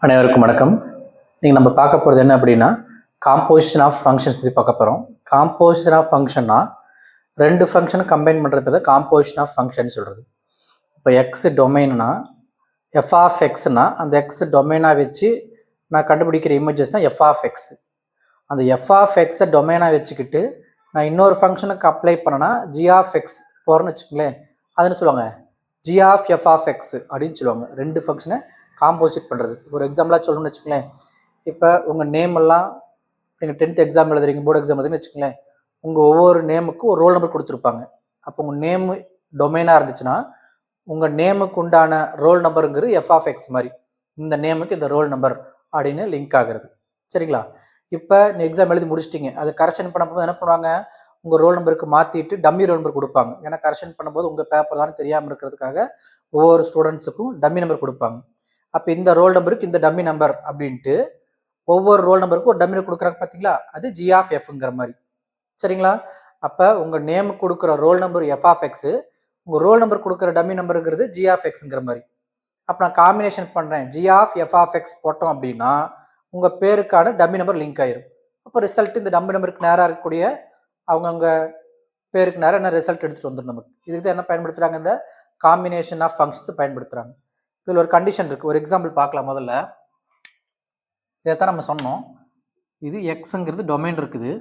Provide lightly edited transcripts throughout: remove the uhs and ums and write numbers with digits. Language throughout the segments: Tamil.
அனைவருக்கும் வணக்கம். நீங்கள் நம்ம பார்க்க போகிறது என்ன அப்படின்னா, காம்போசிஷன் ஆஃப் ஃபங்க்ஷன்ஸ் பற்றி பார்க்க போகிறோம். காம்போசிஷன் ஆஃப் ஃபங்க்ஷன்னா ரெண்டு ஃபங்க்ஷனை கம்பைன் பண்ணுறது தான் காம்போசிஷன் ஆஃப் ஃபங்க்ஷன் சொல்கிறது. இப்போ எக்ஸ் டொமைன்னா எஃப் ஆஃப் எக்ஸ்னா அந்த எக்ஸ் டொமைனாக வச்சு நான் கண்டுபிடிக்கிற இமேஜஸ் தான் எஃப் ஆஃப் எக்ஸ். அந்த எஃப் ஆஃப் எக்ஸை டொமைனாக வச்சுக்கிட்டு நான் இன்னொரு ஃபங்க்ஷனுக்கு அப்ளை பண்ணேன்னா ஜி ஆஃப் எக்ஸ் போகிறேன்னு வச்சுக்கோங்களேன், அதுன்னு சொல்லுவாங்க G of F of X அப்படின்னு சொல்லுவாங்க. ரெண்டு ஃபங்க்ஷனை காம்போசிட் பண்ணுறது. ஒரு எக்ஸாம்பிளாக சொல்லணும்னு வச்சுக்கோங்களேன், இப்போ உங்கள் நேம் எல்லாம் நீங்கள் 10th எக்ஸாம் எழுதுறீங்க, போர்டு எக்ஸாம் எழுதுன்னு வச்சுக்கோங்களேன், உங்கள் ஒவ்வொரு நேமுக்கும் ஒரு ரோல் நம்பர் கொடுத்துருப்பாங்க. அப்போ உங்கள் நேம் டொமைனாக இருந்துச்சுன்னா உங்கள் நேமுக்கு உண்டான ரோல் நம்பருங்கிறது எஃப் ஆஃப் எக்ஸ் மாதிரி இந்த நேமுக்கு இந்த ரோல் நம்பர் அப்படின்னு லிங்க் ஆகுறது. சரிங்களா? இப்போ நீ எக்ஸாம் எழுதி முடிச்சிட்டிங்க, அது கரெக்ஷன் பண்ணும்போது என்ன பண்ணுவாங்க, உங்கள் ரோல் நம்பருக்கு மாற்றிட்டு டம்மி ரோல் நம்பர் கொடுப்பாங்க. ஏன்னா கரெக்ஷன் பண்ணும்போது உங்கள் பேப்பர் தான் தெரியாமல் இருக்கிறதுக்காக ஒவ்வொரு ஸ்டூடெண்ட்ஸுக்கும் டம்மி நம்பர் கொடுப்பாங்க. அப்போ இந்த ரோல் நம்பருக்கு இந்த டம்மி நம்பர் அப்படின்ட்டு ஒவ்வொரு ரோல் நம்பருக்கும் ஒரு டம்மி கொடுக்குறாங்க பார்த்தீங்களா, அது ஜி ஆஃப் எஃப்ங்கிற மாதிரி. சரிங்களா? அப்போ உங்கள் நேமுக்கு கொடுக்குற roll number F of X, உங்கள் ரோல் நம்பர் கொடுக்குற டம்மி நம்பருங்கிறது ஜி ஆஃப் எக்ஸுங்கிற மாதிரி. அப்போ நான் காம்பினேஷன் பண்ணுறேன், G of F of X போட்டோம் அப்படின்னா உங்கள் பேருக்கான டம்மி நம்பர் லிங்க் ஆயிரும். அப்போ ரிசல்ட் இந்த டம்மி நம்பருக்கு நேராக இருக்கக்கூடிய அவங்கவுங்க பேருக்கு நேரம் என்ன ரிசல்ட் எடுத்துகிட்டு வந்துடும் நமக்கு. இதுக்கு தான் என்ன பயன்படுத்துகிறாங்க, இந்த காம்பினேஷன் ஆஃப் ஃபங்க்ஷன்ஸ் பயன்படுத்துகிறாங்க. இதில் ஒரு கண்டிஷன் இருக்குது, ஒரு எக்ஸாம்பிள் பார்க்கலாம். முதல்ல இதைத்தான் நம்ம சொன்னோம், இது எக்ஸுங்கிறது டொமைன் இருக்குது.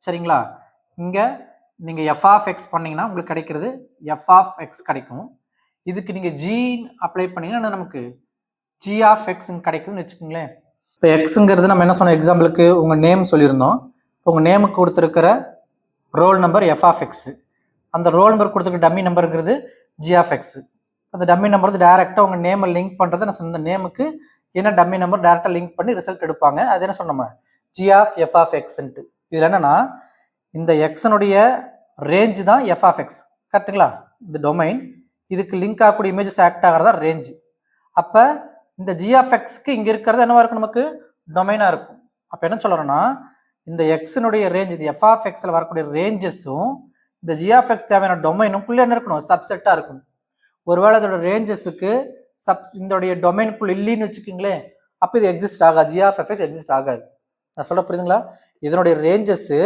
சரிங்களா? இங்கே நீங்கள் எஃப் ஆஃப் எக்ஸ் பண்ணிங்கன்னா உங்களுக்கு கிடைக்கிறது எஃப் ஆஃப் எக்ஸ் கிடைக்கும். இதுக்கு நீங்கள் ஜி அப்ளை பண்ணிங்கன்னா நமக்கு ஜி ஆஃப் எக்ஸுங்க கிடைக்குதுன்னு வச்சுக்கோங்களேன். இப்போ எக்ஸுங்கிறது நம்ம என்ன சொன்னோம், எக்ஸாம்பிளுக்கு உங்கள் நேம் சொல்லியிருந்தோம். இப்போ உங்கள் நேமுக்கு கொடுத்துருக்கிற roll number F of X, அந்த ரோல் நம்பர் கொடுத்துருக்க டம்மி நம்பருங்கிறது ஜி ஆஃப் எக்ஸு. அந்த டம்மி நம்பர் வந்து டேரெக்டாக உங்கள் நேமை லிங்க் பண்ணுறது நான் சொன்ன நேமுக்கு என்ன டம்மி நம்பர் டேரெக்டாக லிங்க் பண்ணி ரிசல்ட் எடுப்பாங்க. அது என்ன சொன்னோம், ஜி ஆஃப் எஃப் ஆஃப் எக்ஸ்ன்ட்டு. இதில் என்னென்னா இந்த எக்ஸனுடைய ரேஞ்சு தான் எஃப் ஆஃப் எக்ஸ். கரெக்டுங்களா? இந்த டொமைன் இதுக்கு லிங்க் ஆகக்கூடிய இமேஜஸ் ஆக்ட் ஆகிறதா ரேஞ்சு. அப்போ இந்த ஜி ஆஃப் எக்ஸ்க்கு இங்கே இருக்கிறது என்னவா இருக்கும், நமக்கு டொமைனாக இருக்கும். அப்போ என்ன சொல்கிறோன்னா, இந்த எக்ஸினுடைய ரேஞ்ச், இது எஃப் ஆஃப் எக்ஸில் வரக்கூடிய ரேஞ்சஸும் இந்த ஜி ஆஃப் எக்ஸ் தேவையான டொமைனுக்குள்ளே என்ன இருக்கணும், சப்செட்டாக இருக்கணும். ஒருவேளை அதோட ரேஞ்சஸுக்கு இதோடைய டொமைனுக்குள்ள இல்லைன்னு வச்சுக்கோங்களேன், அப்போ இது எக்ஸிஸ்ட் ஆகாது, ஜி ஆஃப் எஃப் எக்ஸிஸ்ட் ஆகாது. நான் சொல்ல புரியுதுங்களா? இதனுடைய ரேஞ்சஸு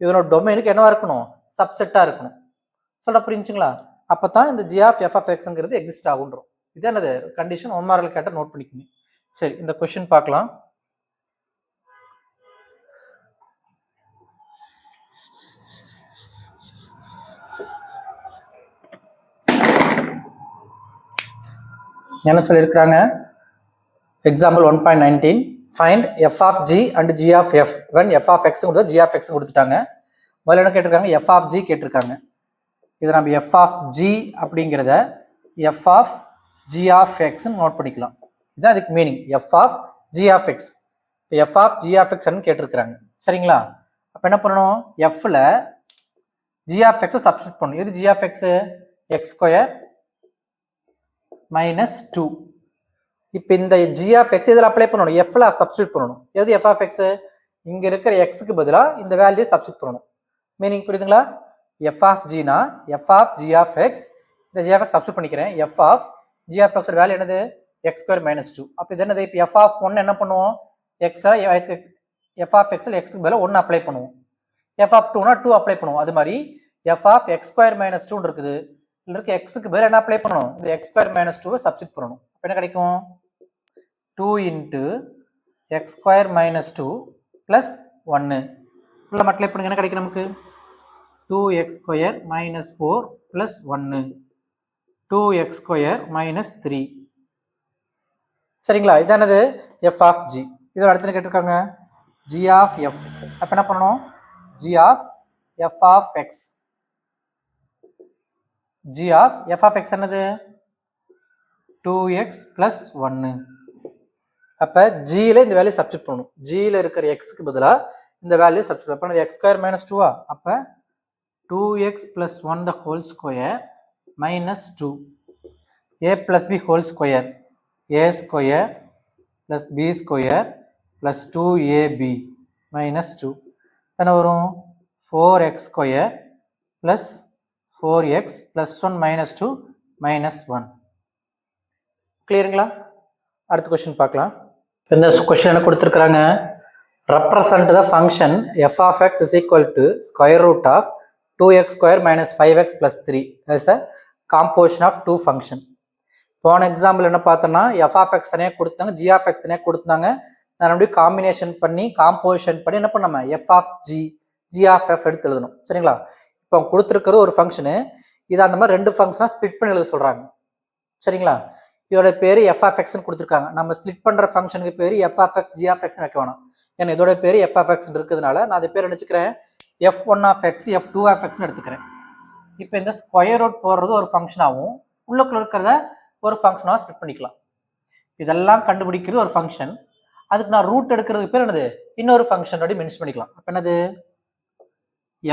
இதனோட டொமைனுக்கு என்னவா இருக்கணும், சப்செட்டாக இருக்கணும். சொல்ல புரிஞ்சுங்களா? அப்போ தான் இந்த ஜி ஆஃப் எஃப் ஆஃப் எக்ஸுங்கிறது எக்ஸிஸ்ட் ஆகுன்றோம். இது என்னது கண்டிஷன், 1 மார்க் கேட்டால் நோட் பண்ணிக்கோங்க. சரி, இந்த கொஸ்டின் பார்க்கலாம். என்ன சொல்லியிருக்கிறாங்க, example 1.19 find F of G and G of F when F of X கொடுத்தா ஜி ஆஃப் எக்ஸ் கொடுத்துட்டாங்க. முதல்ல என்ன கேட்டிருக்காங்க, எஃப் ஆஃப் ஜி கேட்டிருக்காங்க. இதை நம்ம எஃப் ஆஃப் ஜி அப்படிங்கிறத எஃப் ஆஃப் ஜி ஆஃப் எக்ஸ்ன்னு நோட் பண்ணிக்கலாம். இதுதான் அதுக்கு meaning, F of G of X. இப்போ எஃப் ஆஃப் ஜி ஆஃப் எக்ஸ்ன்னு கேட்டிருக்கிறாங்க. சரிங்களா? அப்போ என்ன பண்ணணும், எஃப்ல ஜி ஆஃப் எக்ஸை சப்ஸ்டியூட் பண்ணணும். எது G of X, X square minus 2. இப்போ இந்த ஜி ஆஃப் எக்ஸ் இதில் அப்ளை பண்ணணும், எஃப்ல சப்ஸ்டியூட் பண்ணணும். எது எஃப் ஆஃப் எக்ஸு, இங்கே இருக்கிற எக்ஸுக்கு பதிலாக இந்த வேல்யூ சப்ஸ்டியூட் பண்ணணும். மீனிங் புரியுதுங்களா? எஃப் ஆஃப் ஜினா F of G of X, இந்த ஜி ஆஃப் எக்ஸ் சப்ஸ்டியூட் பண்ணிக்கிறேன். எஃப் ஆஃப் ஜி ஆஃப் எக்ஸோட வேல்யூ என்னது, எக்ஸ் ஸ்கொயர் மைனஸ் 2. அப்போ இது என்னது, இப்போ எஃப் ஆஃப் 1 என்ன பண்ணுவோம், எக்ஸை எஃப் ஆஃப் எக்ஸில் எக்ஸுக்கு பதிலாக 1 அப்ளை பண்ணுவோம். எஃப் ஆஃப் 2னா 2 அப்ளை பண்ணுவோம். அது மாதிரி F of X square minus 2 இருக்குது, இதில் இருக்க எக்ஸுக்கு பதிலாக என்ன அப்ளை பண்ணணும், இந்த எக்ஸ் ஸ்கொயர் மைனஸ் 2 சப்ஸ்டியூட் பண்ணணும். அப்போ என்ன கிடைக்கும், 2 into X square minus 2 plus 1 உள்ள மல்டிப்ளை பண்ணுங்க, என்ன கிடைக்கும் நமக்கு, 2x square minus 4 plus 1 2x square minus 3. சரிங்களா? இதானது எஃப் ஆஃப் ஜி. இதோட அடுத்து கேட்டிருக்காங்க ஜி ஆஃப் எஃப். அப்போ என்ன பண்ணணும், G of F of X. G of F of X என்னது, 2x ப்ளஸ் 1. அப்போ ஜியில் இந்த வேல்யூ சப்ஸ்டியூட் பண்ணணும். ஜியில் இருக்கிற எக்ஸுக்கு பதிலாக இந்த வேல்யூ சப்ஸ்டியூட் பண்ணணும். எக்ஸ் ஸ்கொயர் மைனஸ் 2வா, அப்போ 2x plus 1 the whole square minus 2 a plus B whole square a square plus B square plus 2ab minus 2 என்ன வரும், 4x square plus 4x plus 1 minus 2 minus 1. கிளியருங்களா? அடுத்த கொஸ்டின் பார்க்கலாம். இந்த கொஸ்டின் என்ன கொடுத்துருக்குறாங்க, represent the function f of x is equal to square root of 2x square minus 5x plus 3 as a composition of two function. போன எக்ஸாம்பிள் என்ன பார்த்தோம்னா எஃப் ஆஃப் எக்ஸ் தனியாக கொடுத்தாங்க, ஜி ஆஃப் எக்ஸ் தனியாக கொடுத்தாங்க. நான் அப்படியே காம்பினேஷன் பண்ணி காம்போசிஷன் பண்ணி என்ன பண்ணாம F of G, G of F எடுத்து எழுதணும். சரிங்களா? இப்போ கொடுத்துருக்கிறது ஒரு ஃபங்க்ஷனு, இதை அந்த மாதிரி ரெண்டு ஃபங்க்ஷனாக ஸ்ப்ளிட் பண்ணி எழுத சொல்கிறாங்க. சரிங்களா? இதோட பேர் எஃப் ஆஃப் எக்ஸ்னு கொடுத்துருக்காங்க. நம்ம ஸ்ப்ளிட் பண்ணுற ஃபங்க்ஷனுக்கு பேர் F of X G of எக்ஸ்னு வைக்க வேணாம். ஏன்னா இதோட பேர் எஃப் ஆஃப் எக்ஸ் இருக்கிறதுனால நான் அது பேர் நினச்சிக்கிறேன் F one of X F two of எக்ஸ்னு எடுத்துக்கிறேன். இப்போ இந்த ஸ்கொயர் ரூட் போடுறது ஒரு ஃபங்க்ஷனாகவும் உள்ளுக்குள்ள இருக்கிறத ஒரு ஃபங்க்ஷனாக ஸ்ப்ளிட் பண்ணிக்கலாம். இதெல்லாம் கண்டுபிடிக்கிறது ஒரு ஃபங்க்ஷன். அதுக்கு நான் ரூட் எடுக்கிறதுக்கு பேர் என்னது, இன்னொரு ஃபங்க்ஷன் அப்படி மென்ஷன் பண்ணிக்கலாம். அப்போ என்னது,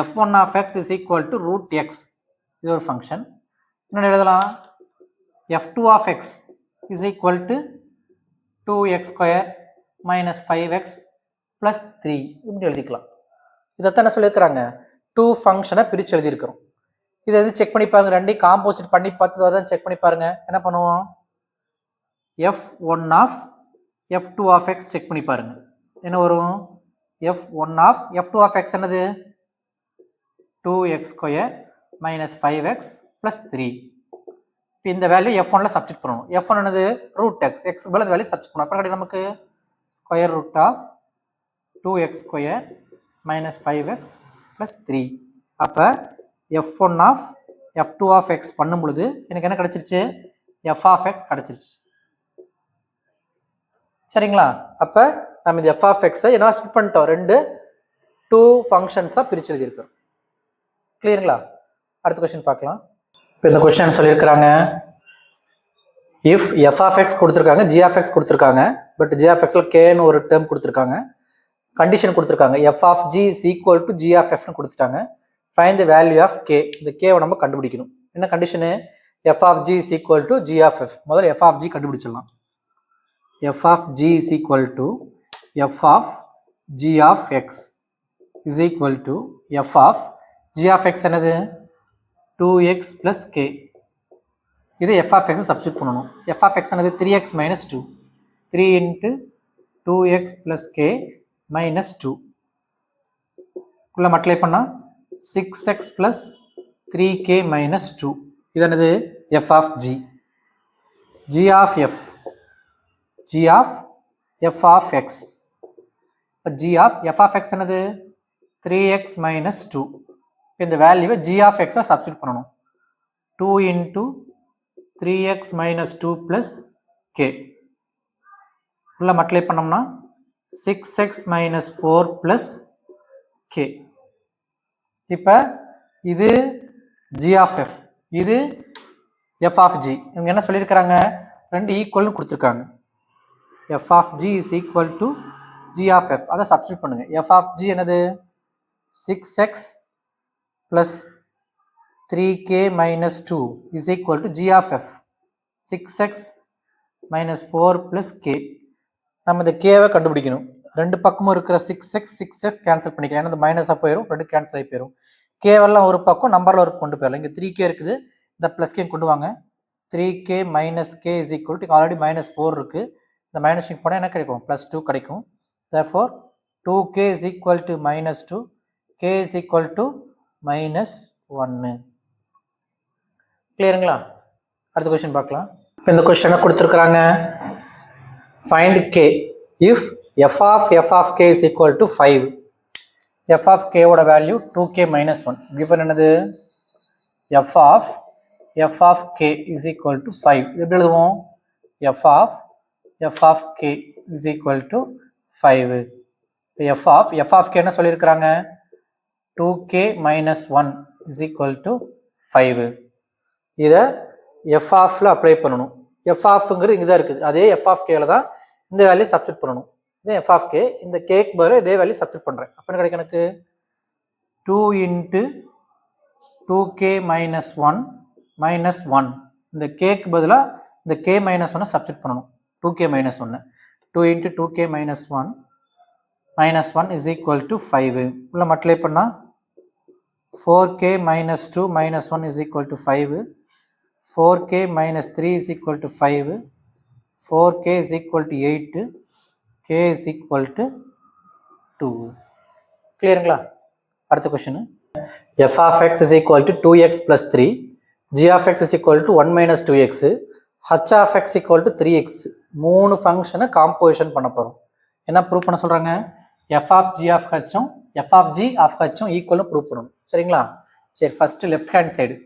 F one of X is equal to root X, இது ஒரு ஃபங்க்ஷன். இன்னொன்று எழுதலாம் f2 of x is equal to 2x square minus 5x plus 3 இப்படி எழுதிக்கலாம். இதைத்தான் என்ன சொல்லியிருக்கிறாங்க, டூ ஃபங்க்ஷனை பிரித்து எழுதியிருக்கிறோம். இதை எது செக் பண்ணி பாருங்க, ரெண்டையும் காம்போசிட் பண்ணி பார்த்ததை தான் செக் பண்ணி பாருங்க. என்ன பண்ணுவோம், f1 of f2 of x check பண்ணி பாருங்க. என்ன வரும், f1 of f2 of x என்னது 2x square minus 5x plus 3. இந்த வேல்யூ f1ல சப்ஸ்டிட் பண்ணணும். f1 என்னது ரூட் எக்ஸ், எக்ஸ் பதில் இந்த வேல்யூ சப்ஸ்டிட் பண்ணணும். அப்புறம் நமக்கு square root of 2x square minus 5x plus 3. அப்போ f1 of f2 of X பண்ணும் பொழுது எனக்கு என்ன கிடச்சிருச்சு, f ஆஃப் எக்ஸ் கிடச்சிருச்சு. சரிங்களா? அப்போ நம்ம இந்த f ஆஃப் எக்ஸை என்ன ஸ்பிட் பண்ணிட்டோம், ரெண்டு டூ ஃபங்க்ஷன்ஸாக பிரித்து எழுதியிருக்கிறோம். கிளியருங்களா? அடுத்த கொஸ்டின் பார்க்கலாம். இப்போ இந்த கொஸ்டின் சொல்லியிருக்கிறாங்க, இஃப் எஃப் ஆஃப் எக்ஸ் கொடுத்துருக்காங்க, ஜி ஆஃப் எக்ஸ் கொடுத்துருக்காங்க, பட் ஜி ஆஃப் எக்ஸில் கேன்னு ஒரு டேர்ம் கொடுத்துருக்காங்க, கண்டிஷன் கொடுத்துருக்காங்க F of G is equal to G of எஃப்னு கொடுத்துட்டாங்க. Find the value of K, இந்த கேவை நம்ம கண்டுபிடிக்கணும். என்ன கண்டிஷனு, F of G is equal to G of F. முதல்ல எஃப் ஆஃப் ஜி கண்டுபிடிச்சிடலாம். F of G is equal to F of G of X is equal to F of G of X என்னது 2x plus k. இது f of x சப்ஸ்டிட் பண்ணணும். f of x என்னது 3x minus 2. 3 into 2x plus k minus 2. உள்ள மல்டிப்ளை பண்ணா 6x plus 3k minus 2. இது என்னது f of g. g of f. g of f of x. g of f of x என்னது 3x minus 2. இந்த வேல்யூவை g of x சப்ஸ்டிட் பண்ணணும். 2 into 3x minus 2 plus k. உள்ள மல்டிப்ளை பண்ணோம்னா 6x minus 4 plus k. இப்போ இது g of f, இது f of g. இவங்க என்ன சொல்லியிருக்கிறாங்க, ரெண்டு ஈக்குவல்னு கொடுத்துருக்காங்க. f of g is equal to g of f. அதை சப்ஸ்டிட் பண்ணுங்க. f of g என்னது 6x plus 3k minus 2 is equal to g of f. 6x minus 4 plus k. நம்ம இந்த கேவை கண்டுபிடிக்கணும். ரெண்டு பக்கமும் இருக்கிற 6x கேன்சல் பண்ணிக்கலாம். ஏன்னா இந்த மைனஸாக போயிடும், ரெண்டு கேன்சல் ஆகி போயிடும். கேவெல்லாம் ஒரு பக்கம், நம்பரில் ஒரு கொண்டு போயிடலாம். இங்கே 3k இருக்குது, இந்த ப்ளஸ் கே கொண்டு வாங்க. 3k minus k is equal to already -4 இருக்குது. இந்த மைனஸ் போனால் என்ன கிடைக்கும், +2 கிடைக்கும். therefore 2k is equal to -2, k is equal to -1. கிளியருங்களா? அடுத்த கொஸ்டின் பார்க்கலாம். இப்போ இந்த கொஸ்டினை கொடுத்துருக்குறாங்க, find k if f of k is equal to 5. f of k ஓட வேல்யூ 2k minus 1. கிவன் என்னது, f of k is equal to 5. எப்படி எழுதுவோம், f of k is equal to 5. f of k என்ன சொல்லியிருக்கிறாங்க, 2k minus 1 is equal to 5. இதை f of அப்ளை பண்ணணும். f ofங்கிறது இங்கே தான் இருக்குது, அதே f of kல தான் இந்த வேல்யூ சப்ஸ்டிட் பண்ணணும். இதே f of k, இந்த கேக்கு பதில் இதே வேல்யூ சப்ஸ்டிட் பண்ணுறேன். அப்போ கிடைக்கும் எனக்கு 2 into 2k minus 1 minus 1. இந்த கேக்கு பதிலாக இந்த k minus 1 சப்ஸ்டிட் பண்ணணும். 2k minus 1. 2 into 2k minus 1 is equal to 5. உள்ள மல்டிப்ளை பண்ணால் 4k minus 2 minus 1 is equal to 5. 4k minus 3 is equal to 5. 4k is equal to 8. k is equal to 2. கிளியருங்களா? அடுத்த question, f of x is equal to 2x plus 3, g of x is equal to 1 minus 2x, h of x equal to 3x. மூணு ஃபங்க்ஷனை காம்போசிஷன் பண்ண போகிறோம். என்ன ப்ரூவ் பண்ண சொல்கிறாங்க? f of g of hம் f of g of hம் ஈக்குவல்னு ப்ரூவ் பண்ணணும். சரிங்களா? சரி, ஃபர்ஸ்ட் லெஃப்ட் ஹேண்ட் சைடு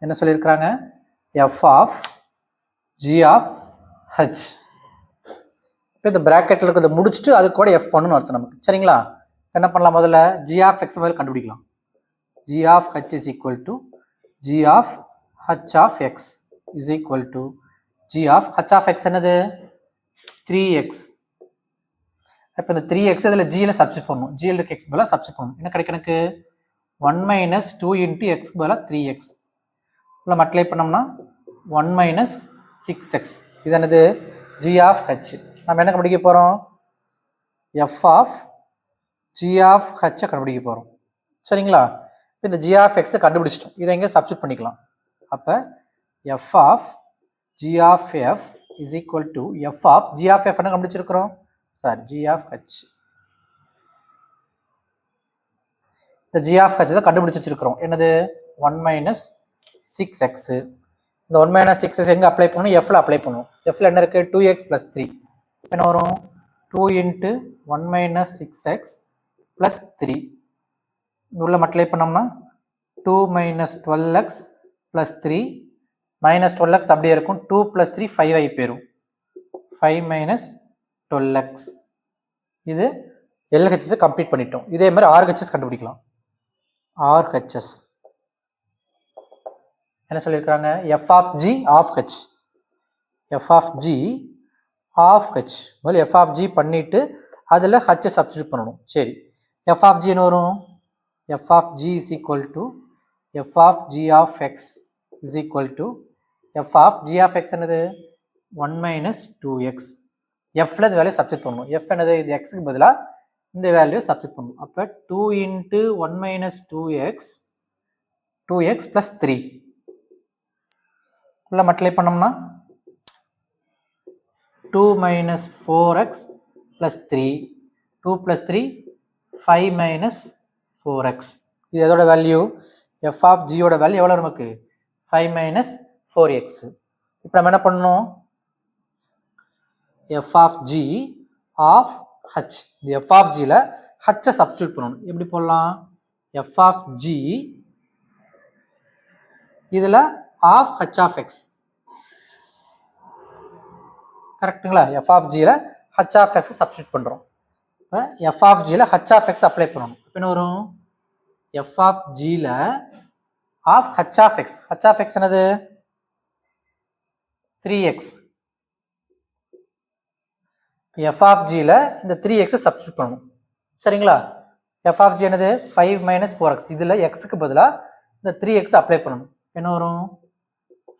என்ன சொல்லியிருக்கிறாங்க? f of g of h. இப்போ இந்த ப்ராக்கெட்டில் இருக்கிறத முடிச்சுட்டு அது கூட f பண்ணணும்னு அர்த்தம் நமக்கு. சரிங்களா? என்ன பண்ணலாம்? முதல்ல g of x முதல்ல கண்டுபிடிக்கலாம். g of h is equal to g of h of x is equal to g of h of x என்னது? 3x. இப்போ இந்த 3x இதில் gயில் சப்ஸ்டிட் பண்ணணும். gயில் இருக்க x பதிலாக சப்ஸ்டிட் பண்ணணும். என்ன கிடைக்கும் எனக்கு? 1 minus 2 into x பதிலாக 3x. இல்லை மல்டிப்ளை பண்ணோம்னா 1 minus 6x. இது என்னது? g of h. நம்ம என்ன கண்டுபிடிக்க போகிறோம்? f of g of h கண்டுபிடிக்க போகிறோம். சரிங்களா? இப்போ இந்த g of x கண்டுபிடிச்சிட்டோம். இதை எங்கே சப்ஸ்டிட் பண்ணிக்கலாம். அப்போ f of g of f is equal to f of g of f என்ன கண்டுபிடிச்சிருக்கிறோம்? Sir, g of h. இந்த g of h தான் கண்டுபிடிச்சி வச்சிருக்கிறோம். என்னது? 1 minus 6x. இந்த 1 minus 6x எங்கே அப்ளை பண்ணணும்? fல அப்ளை பண்ணணும். fல என்ன இருக்குது? 2x plus 3. என்ன வரும்? 2 into 1 minus 6x plus 3. உள்ள மல்டிப்ளை பண்ணோம்னா 2 minus 12x plus 3 minus 12x அப்படியே இருக்கும். 2 plus 3 5 ஆகி போயிடும். 5 minus 12x. இது LHS கம்ப்ளீட் பண்ணிட்டோம். இதே மாதிரி RHS கண்டுபிடிக்கலாம். RHS என்ன சொல்லியிருக்கிறாங்க? f of g of h. f of g of h. முதல்ல f of g பண்ணிட்டு அதில் h சப்ஸ்டியூட் பண்ணணும். சரி, f of g என்ன வரும்? f of g is equal to f of g of x is equal to f of g of x என்னது? 1 minus 2x. fல இந்த வேல்யூ சப்ஸ்டியூட் பண்ணணும். f என்னது? இது xக்கு பதிலாக இந்த வேல்யூ சப்ஸ்டியூட் பண்ணணும். அப்போ 2 into 1 minus 2x plus 3 உள்ள மல்டிப்ளை பண்ணோம்னா 2 minus 4x plus 3, 2 plus 3 5 minus 4x. இது எதோட வேல்யூ? f of g ஓட வேல்யூ எவ்வளோ நமக்கு? 5 minus 4x. இப்போ நம்ம என்ன பண்ணணும்? f of g of h. இந்த f of gல h சப்ஸ்டியூட் பண்ணணும். எப்படி போடலாம்? f of g இதில் of h of x. கரெக்டுங்களா? f of gல h of x substitute பண்ணுறோம். இப்போ f of gல h of x apply பண்ணணும். என்ன வரும்? f of gல of h of x. h of x என்னது? 3x. f of gல இந்த 3x சப்ஸ்டியூட் பண்ணணும். சரிங்களா? f of g என்னது? 5 minus 4x. இதில் xக்கு பதிலாக இந்த 3x அப்ளை பண்ணணும். என்ன வரும்?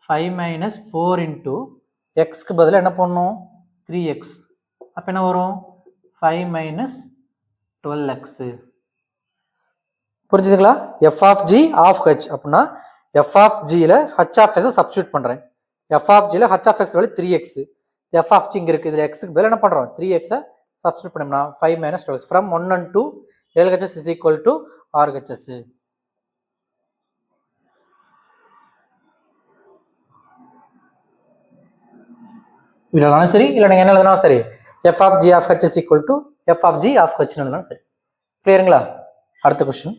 5 minus 4 into xக்கு பதிலாக என்ன பண்ணணும்? 3x. அப்போ என்ன வரும்? 5 minus 12x. புரிஞ்சுதுங்களா? f of g of h அப்படின்னா f of gல h of x substitute பண்ணுறேன். f of gல h of x value 3x. f of g இங்கே இருக்குது. இதில் xக்கு பதிலாக என்ன பண்ணுறோம்? 3x சப்ஸ்டியூட் பண்ணோம்னா 5 minus 12x. From 1 and 2 LHS is equal to RHS. இல்லைனாலும் சரி, இல்லை நீங்கள் என்ன எழுதுனாலும் சரி, f of g of h is equal to f of g of h எழுதுனாலும் சரி. கிளியருங்களா? அடுத்த கொஸ்டின்,